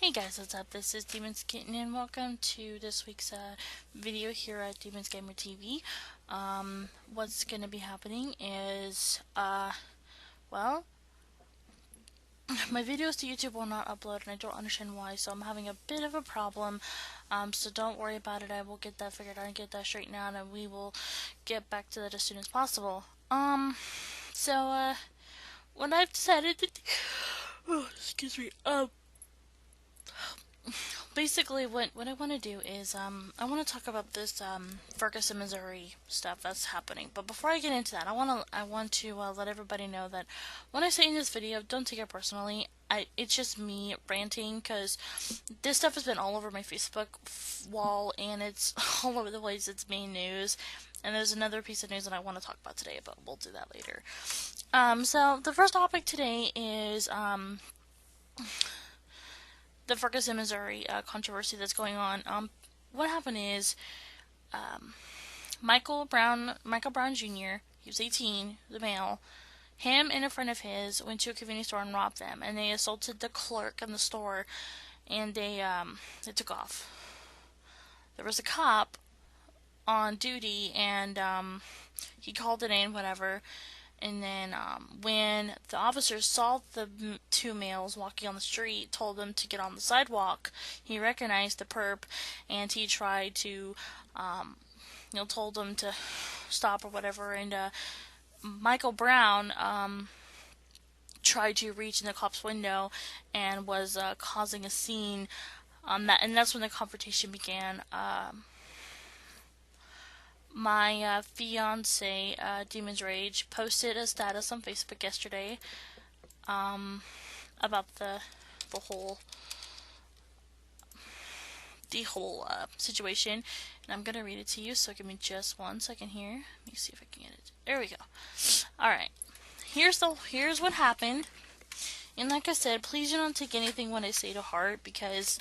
Hey guys, what's up? This is Demons Kitten and welcome to this week's video here at Demons Gamer TV. What's gonna be happening is, well, my videos to YouTube will not upload and I don't understand why, so I'm having a bit of a problem. So don't worry about it. I will get that figured out and get that straightened out, and we will get back to that as soon as possible. What I've decided to do, oh, excuse me, basically what I want to do is I want to talk about this Ferguson, Missouri stuff that's happening. But before I get into that, I want to let everybody know that when I say in this video, don't take it personally. It's just me ranting, because this stuff has been all over my Facebook wall and it's all over the place. It's main news, and there's another piece of news that I want to talk about today, but we'll do that later. So the first topic today is the Ferguson, Missouri controversy that's going on. What happened is Michael Brown Jr., he was 18, the male, him and a friend of his went to a convenience store and robbed them, and they assaulted the clerk in the store, and they took off. There was a cop on duty, and he called it in, whatever. And then when the officers saw the two males walking on the street, told them to get on the sidewalk, he recognized the perp, and he tried to, told them to stop or whatever. And Michael Brown tried to reach in the cop's window and was causing a scene on that, and that's when the confrontation began. My fiance, Demon's Rage, posted a status on Facebook yesterday about the whole situation, and I'm gonna read it to you. So give me just 1 second here. Let me see if I can get it. There we go. All right. Here's what happened. And like I said, please do not take anything when I say to heart, because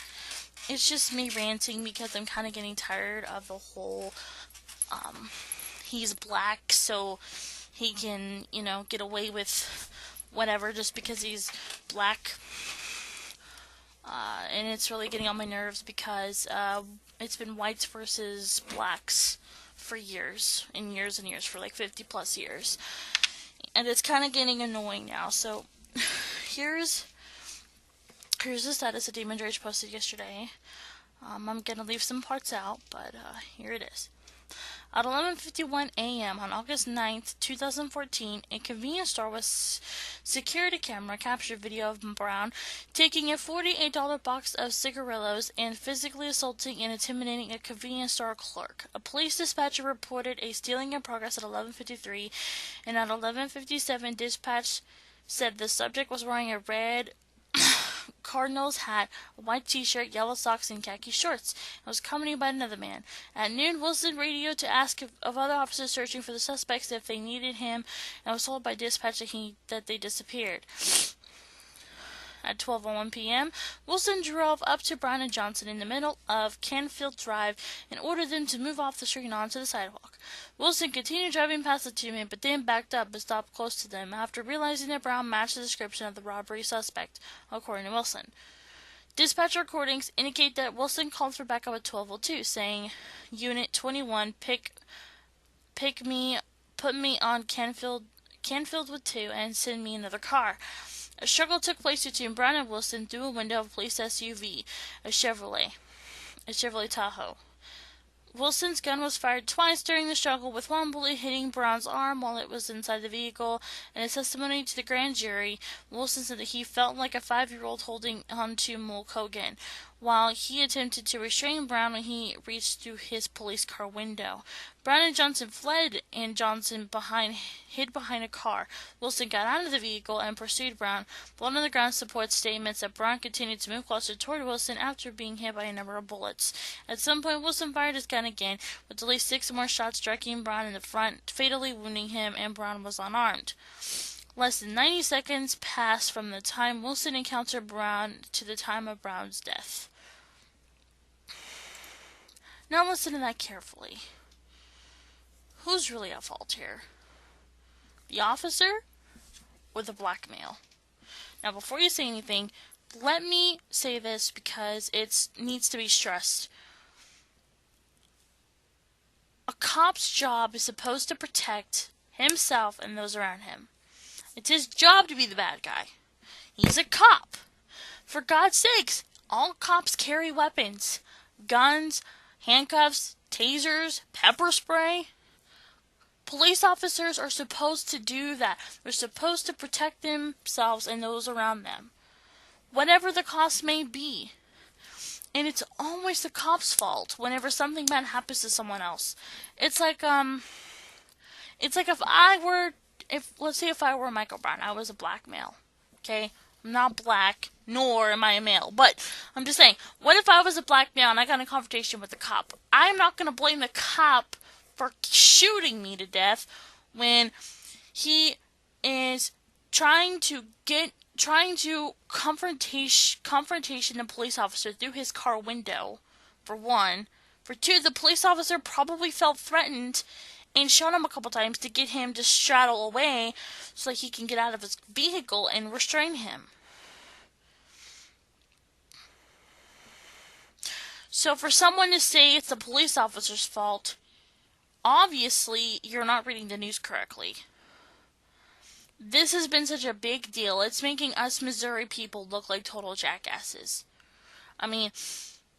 it's just me ranting, because I'm kind of getting tired of the whole he's black, so he can, get away with whatever just because he's black. And it's really getting on my nerves, because it's been whites versus blacks for years and years and years, for like 50 plus years. And it's kind of getting annoying now. So here's the status that Demon Rage posted yesterday. I'm going to leave some parts out, but here it is. At 11:51 a.m. on August 9th, 2014, a convenience store with security camera captured video of Brown taking a $48 box of cigarillos and physically assaulting and intimidating a convenience store clerk. A police dispatcher reported a stealing in progress at 11:53, and at 11:57, dispatch said the subject was wearing a red Cardinals hat, a white t-shirt, yellow socks, and khaki shorts, and was accompanied by another man. At noon, Wilson radioed to ask of other officers searching for the suspects if they needed him, and was told by dispatch that they disappeared. At 12:01 p.m., Wilson drove up to Brown and Johnson in the middle of Canfield Drive and ordered them to move off the street and onto the sidewalk. Wilson continued driving past the two men, but then backed up and stopped close to them after realizing that Brown matched the description of the robbery suspect, according to Wilson. Dispatch recordings indicate that Wilson called for backup at 12:02, saying, "Unit 21, put me on Canfield with 2, and send me another car." A struggle took place between Brown and Wilson through a window of a police SUV, a Chevrolet Tahoe. Wilson's gun was fired twice during the struggle, with one bullet hitting Brown's arm while it was inside the vehicle. In his testimony to the grand jury, Wilson said that he felt like a 5-year-old holding onto Mulk Hogan, while he attempted to restrain Brown when he reached through his police car window. Brown and Johnson fled, and Johnson hid behind a car. Wilson got out of the vehicle and pursued Brown. Blood on the ground supports statements that Brown continued to move closer toward Wilson after being hit by a number of bullets. At some point, Wilson fired his gun again, with at least 6 more shots striking Brown in the front, fatally wounding him, and Brown was unarmed. Less than 90 seconds passed from the time Wilson encountered Brown to the time of Brown's death. Now listen to that carefully. Who's really at fault here? The officer or the black male? Now, before you say anything, let me say this because it needs to be stressed. A cop's job is supposed to protect himself and those around him. It's his job to be the bad guy. He's a cop. For God's sakes, all cops carry weapons. Guns, handcuffs, tasers, pepper spray. Police officers are supposed to do that. They're supposed to protect themselves and those around them, whatever the cost may be. And it's always the cop's fault whenever something bad happens to someone else. It's like let's say if I were Michael Brown, I was a black male. Okay? I'm not black, nor am I a male. But I'm just saying, what if I was a black male and I got in a confrontation with a cop? I'm not going to blame the cop for shooting me to death when he is trying to confrontation the police officer through his car window, for one. For two, the police officer probably felt threatened and shot him a couple times to get him to straddle away so that he can get out of his vehicle and restrain him. So for someone to say it's the police officer's fault, obviously you're not reading the news correctly. This has been such a big deal. It's making us Missouri people look like total jackasses. I mean,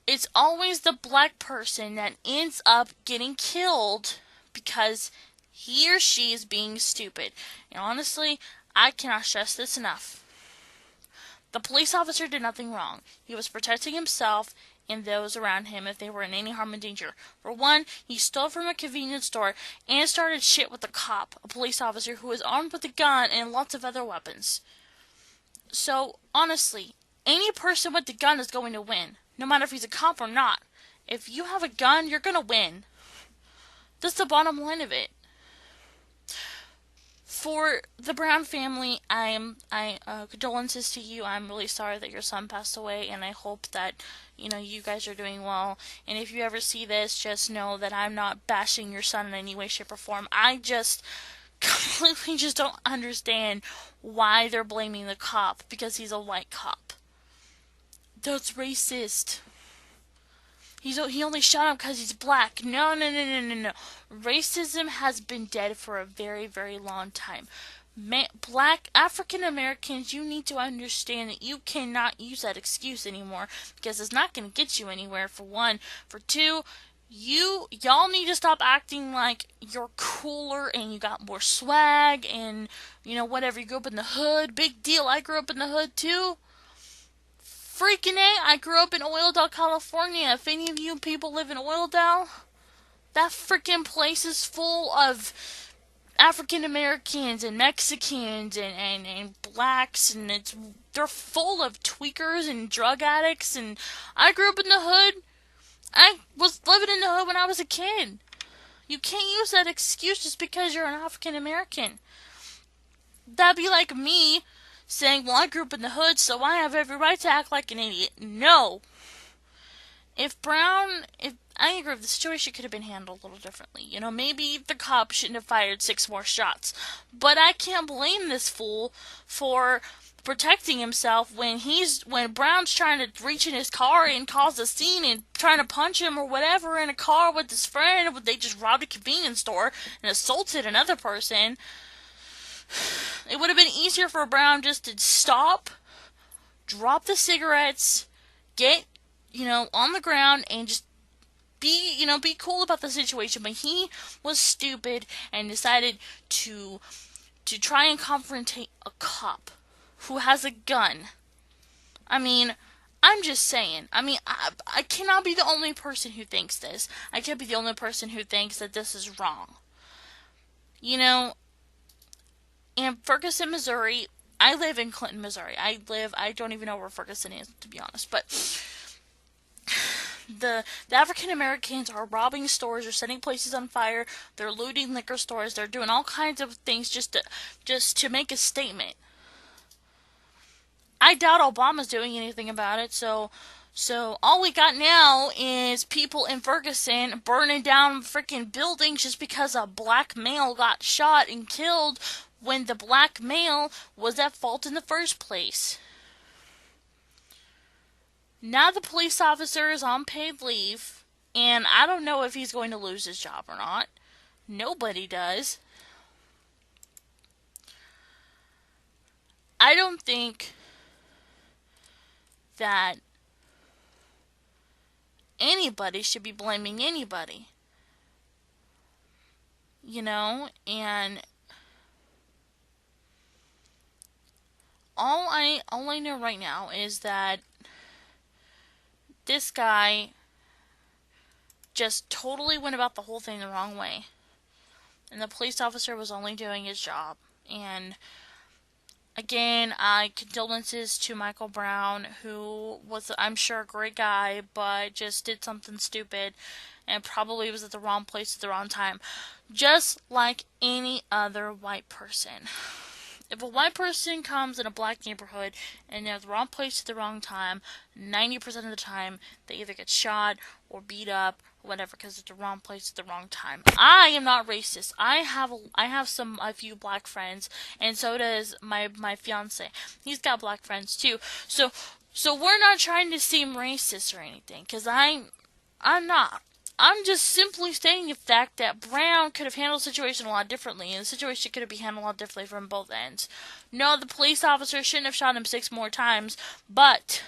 it's always the black person that ends up getting killed because he or she is being stupid. And honestly, I cannot stress this enough. The police officer did nothing wrong. He was protecting himself and those around him if they were in any harm and danger. For one, he stole from a convenience store and started shit with a cop, a police officer who was armed with a gun and lots of other weapons. So, honestly, any person with a gun is going to win, no matter if he's a cop or not. If you have a gun, you're going to win. That's the bottom line of it. For the Brown family, condolences to you. I'm really sorry that your son passed away, and I hope that, you guys are doing well. And if you ever see this, just know that I'm not bashing your son in any way, shape, or form. I just completely just don't understand why they're blaming the cop because he's a white cop. That's racist. He only shot him because he's black. No. Racism has been dead for a very, very long time. Black African Americans, you need to understand that you cannot use that excuse anymore because it's not going to get you anywhere, for one. For two, y'all need to stop acting like you're cooler and you got more swag and, whatever. You grew up in the hood. Big deal. I grew up in the hood too. Freaking A, I grew up in Oildale, California. If any of you people live in Oildale, that freaking place is full of African Americans and Mexicans and blacks, and they're full of tweakers and drug addicts. And I grew up in the hood. I was living in the hood when I was a kid. You can't use that excuse just because you're an African American. That'd be like me saying, well, I grew up in the hood, so I have every right to act like an idiot. No. I agree, the situation could have been handled a little differently. Maybe the cop shouldn't have fired 6 more shots. But I can't blame this fool for protecting himself when Brown's trying to reach in his car and cause a scene and trying to punch him or whatever in a car with his friend. They just robbed a convenience store and assaulted another person. It would have been easier for Brown just to stop, drop the cigarettes, get, on the ground and just be cool about the situation. But he was stupid and decided to try and confrontate a cop who has a gun. I mean, I'm just saying. I mean, I cannot be the only person who thinks this. I can't be the only person who thinks that this is wrong. In Ferguson, Missouri, I live in Clinton, Missouri. I don't even know where Ferguson is, to be honest. But the African Americans are robbing stores, they're setting places on fire, they're looting liquor stores, they're doing all kinds of things just to make a statement. I doubt Obama's doing anything about it, so all we got now is people in Ferguson burning down freaking buildings just because a black male got shot and killed when the black male was at fault in the first place. Now the police officer is on paid leave, and I don't know if he's going to lose his job or not. Nobody does. I don't think that anybody should be blaming anybody. And all I know right now is that this guy just totally went about the whole thing the wrong way. And the police officer was only doing his job. And again, condolences to Michael Brown, who was, I'm sure, a great guy, but just did something stupid and probably was at the wrong place at the wrong time. Just like any other white person. If a white person comes in a black neighborhood and they're at the wrong place at the wrong time, 90% of the time they either get shot or beat up or whatever because it's the wrong place at the wrong time. I am not racist. I have a few black friends, and so does my fiance. He's got black friends too. So we're not trying to seem racist or anything, because I'm not. I'm just simply stating the fact that Brown could have handled the situation a lot differently, and the situation could have been handled a lot differently from both ends. No, the police officer shouldn't have shot him 6 more times, but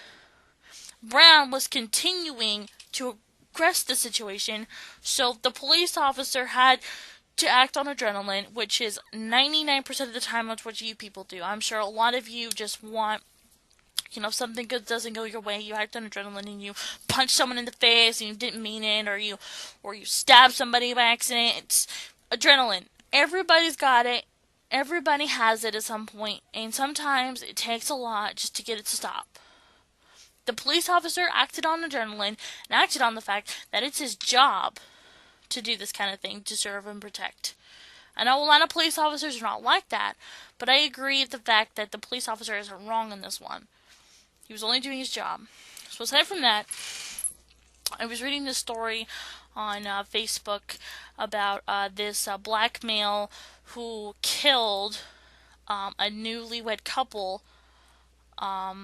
Brown was continuing to aggress the situation, so the police officer had to act on adrenaline, which is 99% of the time that's what you people do. I'm sure a lot of you just want, if something good doesn't go your way, you act on adrenaline and you punch someone in the face and you didn't mean it, or you stab somebody by accident. It's adrenaline. Everybody's got it. Everybody has it at some point, and sometimes it takes a lot just to get it to stop. The police officer acted on adrenaline and acted on the fact that it's his job to do this kind of thing, to serve and protect. I know a lot of police officers are not like that, but I agree with the fact that the police officer isn't wrong in this one. He was only doing his job. So aside from that, I was reading this story on Facebook about this black male who killed a newlywed couple, a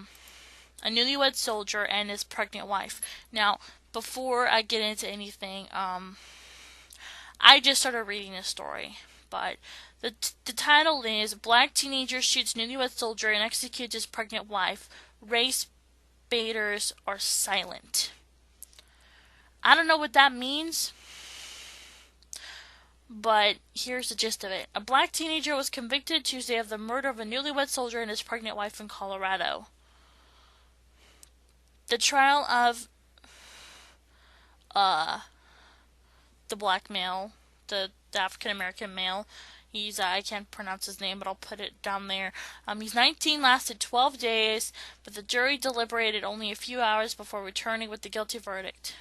newlywed soldier and his pregnant wife. Now, before I get into anything, I just started reading this story, but the title is Black Teenager Shoots Newlywed Soldier and Executes His Pregnant Wife. Race baiters are silent. I don't know what that means, but here's the gist of it. A black teenager was convicted Tuesday of the murder of a newlywed soldier and his pregnant wife in Colorado. The trial of the black male, the African-American male, I can't pronounce his name, but I'll put it down there. He's 19, lasted 12 days, but the jury deliberated only a few hours before returning with the guilty verdict.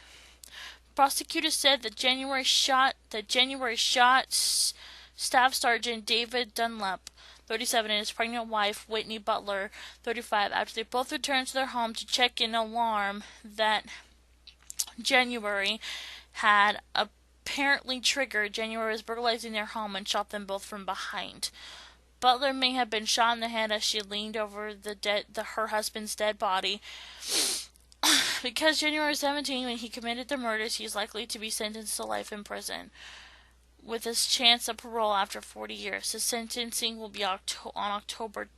Prosecutors said that January shot Staff Sergeant David Dunlap, 37, and his pregnant wife, Whitney Butler, 35, after they both returned to their home to check an alarm that January had apparently triggered. January was burglarizing their home and shot them both from behind. Butler may have been shot in the head as she leaned over her husband's dead body. Because January 17, when he committed the murders, he is likely to be sentenced to life in prison, with his chance of parole after 40 years. His sentencing will be on October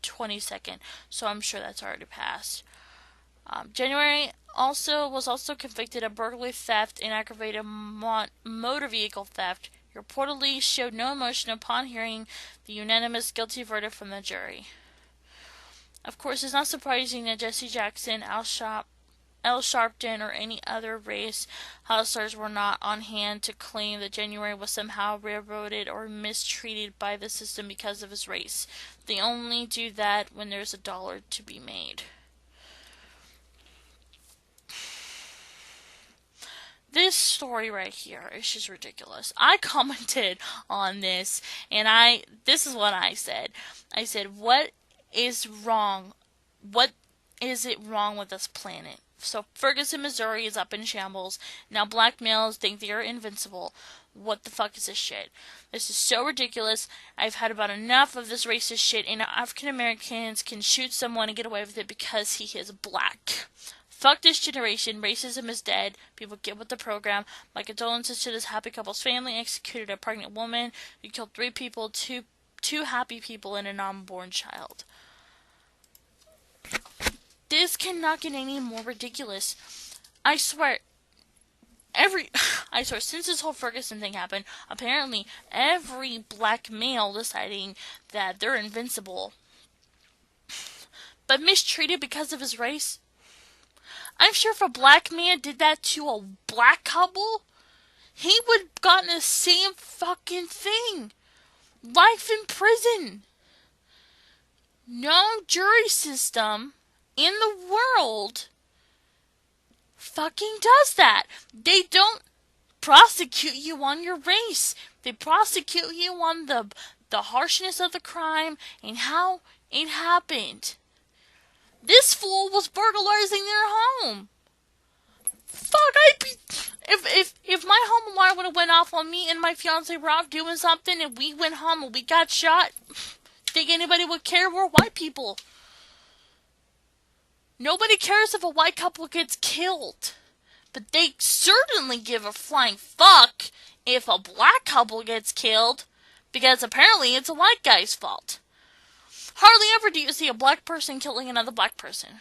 22nd, so I'm sure that's already passed. January was also convicted of burglary, theft, and aggravated motor vehicle theft. He reportedly showed no emotion upon hearing the unanimous guilty verdict from the jury. Of course, it's not surprising that Jesse Jackson, Al Sharpton, or any other race hustlers were not on hand to claim that January was somehow railroaded or mistreated by the system because of his race. They only do that when there's a dollar to be made. This story right here is just ridiculous. I commented on this, and this is what I said. I said, what is wrong? What is it wrong with this planet? So Ferguson, Missouri is up in shambles. Now black males think they are invincible. What the fuck is this shit? This is so ridiculous. I've had about enough of this racist shit, and African Americans can shoot someone and get away with it because he is black. Fuck this generation. Racism is dead. People get with the program. My condolences to this happy couple's family. Executed a pregnant woman. You killed 3 people, two happy people, and an unborn child. This cannot get any more ridiculous. I swear, since this whole Ferguson thing happened, apparently every black male deciding that they're invincible, but mistreated because of his race. I'm sure if a black man did that to a black couple, he would have gotten the same fucking thing. Life in prison. No jury system in the world fucking does that. They don't prosecute you on your race. They prosecute you on the harshness of the crime and how it happened. This fool was burglarizing their home. Fuck, if my home alarm would have went off on me and my fiance were out doing something and we went home and we got shot, think anybody would care? We're white people. Nobody cares if a white couple gets killed. But they certainly give a flying fuck if a black couple gets killed, because apparently it's a white guy's fault. Hardly ever do you see a black person killing another black person.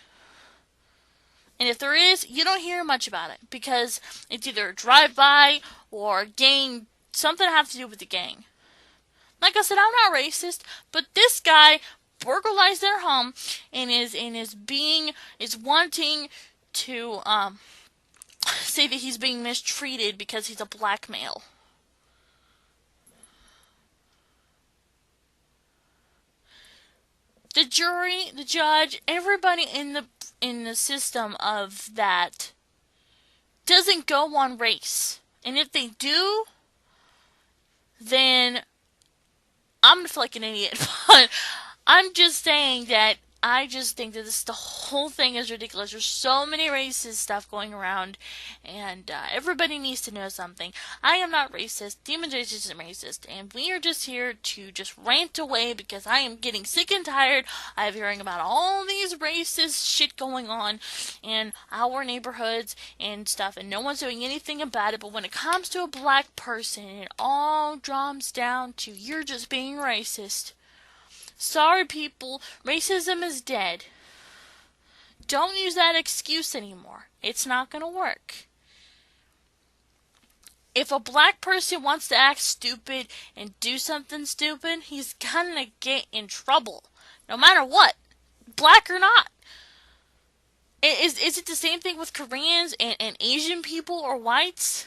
And if there is, you don't hear much about it, because it's either a drive-by or a gang, something to have to do with the gang. Like I said, I'm not racist, but this guy burglarized their home and is wanting to say that he's being mistreated because he's a black male. The jury, the judge, everybody in the system of that doesn't go on race. And if they do, then I'm gonna feel like an idiot. But I'm just saying that I just think that the whole thing is ridiculous. There's so many racist stuff going around, and everybody needs to know something. I am not racist. Demon Jason isn't racist, and we are just here to just rant away because I am getting sick and tired of hearing about all these racist shit going on in our neighborhoods and stuff, and no one's doing anything about it. But when it comes to a black person, it all drums down to you're just being racist. Sorry, people, racism is dead. Don't use that excuse anymore. It's not going to work. If a black person wants to act stupid and do something stupid, he's gonna get in trouble. No matter what. Black or not. Is it the same thing with Koreans and Asian people or whites?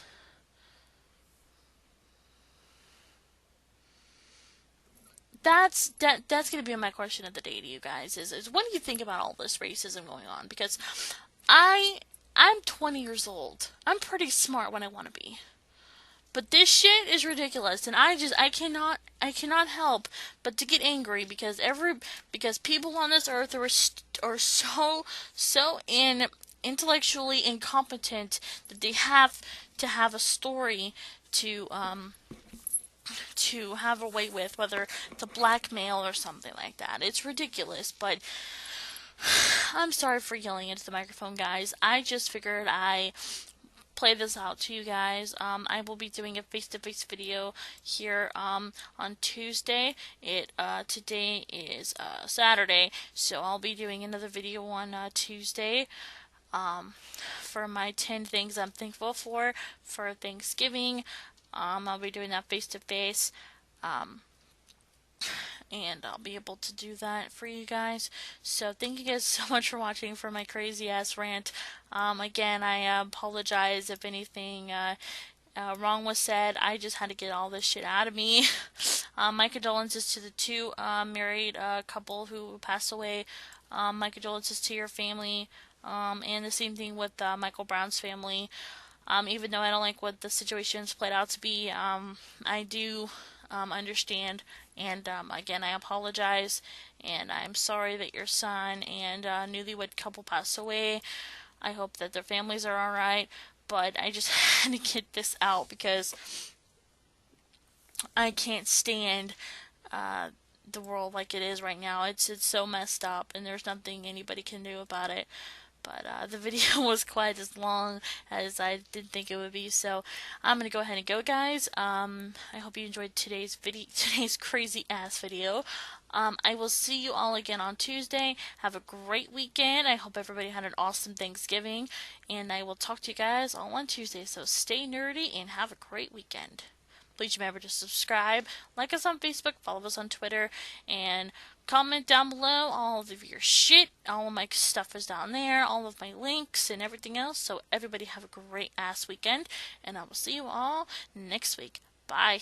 That's gonna be my question of the day to you guys is what do you think about all this racism going on? Because I'm 20 years old. I'm pretty smart when I want to be. But this shit is ridiculous, and I cannot help but to get angry because people on this earth are so intellectually incompetent that they have to have a story to have a way with, whether it's a blackmail or something like that. It's ridiculous, but I'm sorry for yelling into the microphone, guys. I just figured I play this out to you guys. I will be doing a face-to-face video here on Tuesday. Today is Saturday, so I'll be doing another video on Tuesday for my 10 things I'm thankful for Thanksgiving. I'll be doing that face-to-face, and I'll be able to do that for you guys. So thank you guys so much for watching for my crazy-ass rant. Again, I apologize if anything wrong was said. I just had to get all this shit out of me. My condolences to the 2 married couple who passed away. My condolences to your family, and the same thing with Michael Brown's family. Even though I don't like what the situation's played out to be, I do understand, and again, I apologize, and I'm sorry that your son and newlywed couple passed away. I hope that their families are alright, but I just had to get this out because I can't stand the world like it is right now. It's so messed up, and there's nothing anybody can do about it. But the video was quite as long as I did think it would be, so I'm gonna go ahead and go, guys. I hope you enjoyed today's crazy ass video. I will see you all again on Tuesday. Have a great weekend. I hope everybody had an awesome Thanksgiving, and I will talk to you guys all on Tuesday. So stay nerdy and have a great weekend. Please remember to subscribe, like us on Facebook, follow us on Twitter, and comment down below all of your shit. All of my stuff is down there, all of my links and everything else. So everybody have a great ass weekend, and I will see you all next week. Bye.